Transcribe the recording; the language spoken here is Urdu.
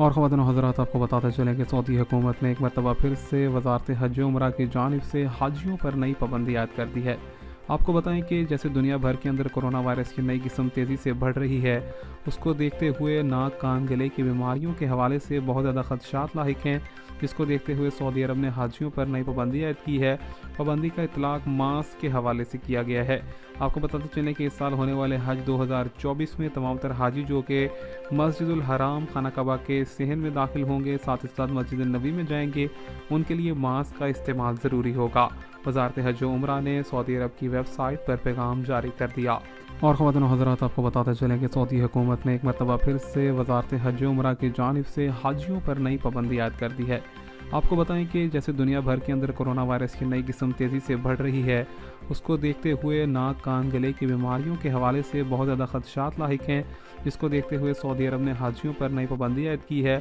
اور خواتین و حضرات، آپ کو بتاتے چلیں کہ سعودی حکومت نے ایک مرتبہ پھر سے وزارت حج و عمرہ کی جانب سے حاجیوں پر نئی پابندی عائد کر دی ہے۔ آپ کو بتائیں کہ جیسے دنیا بھر کے اندر کرونا وائرس کی نئی قسم تیزی سے بڑھ رہی ہے، اس کو دیکھتے ہوئے ناک کان گلے کی بیماریوں کے حوالے سے بہت زیادہ خدشات لاحق ہیں، جس کو دیکھتے ہوئے سعودی عرب نے حاجیوں پر نئی پابندی عائد کی ہے۔ پابندی کا اطلاق ماسک کے حوالے سے کیا گیا ہے۔ آپ کو بتاتے چلیں کہ اس سال ہونے والے حج 2024 میں تمام تر حاجی جو کہ مسجد الحرام خانہ کعبہ کے صحن میں داخل ہوں گے، ساتھ ہی ساتھ مسجد النبی میں جائیں گے، ان کے لیے ماسک کا استعمال ضروری ہوگا۔ وزارت حج و عمرہ نے سعودی عرب کی ویب سائٹ پر پیغام جاری کر دیا۔ اور خواتین و حضرات، آپ کو بتاتے چلیں کہ سعودی حکومت نے ایک مرتبہ پھر سے وزارت حج و عمرہ کی جانب سے حاجیوں پر نئی پابندی عائد کر دی ہے۔ آپ کو بتائیں کہ جیسے دنیا بھر کے اندر کرونا وائرس کی نئی قسم تیزی سے بڑھ رہی ہے، اس کو دیکھتے ہوئے ناک کان گلے کی بیماریوں کے حوالے سے بہت زیادہ خدشات لاحق ہیں، جس کو دیکھتے ہوئے سعودی عرب نے حاجیوں پر نئی پابندی عائد کی ہے۔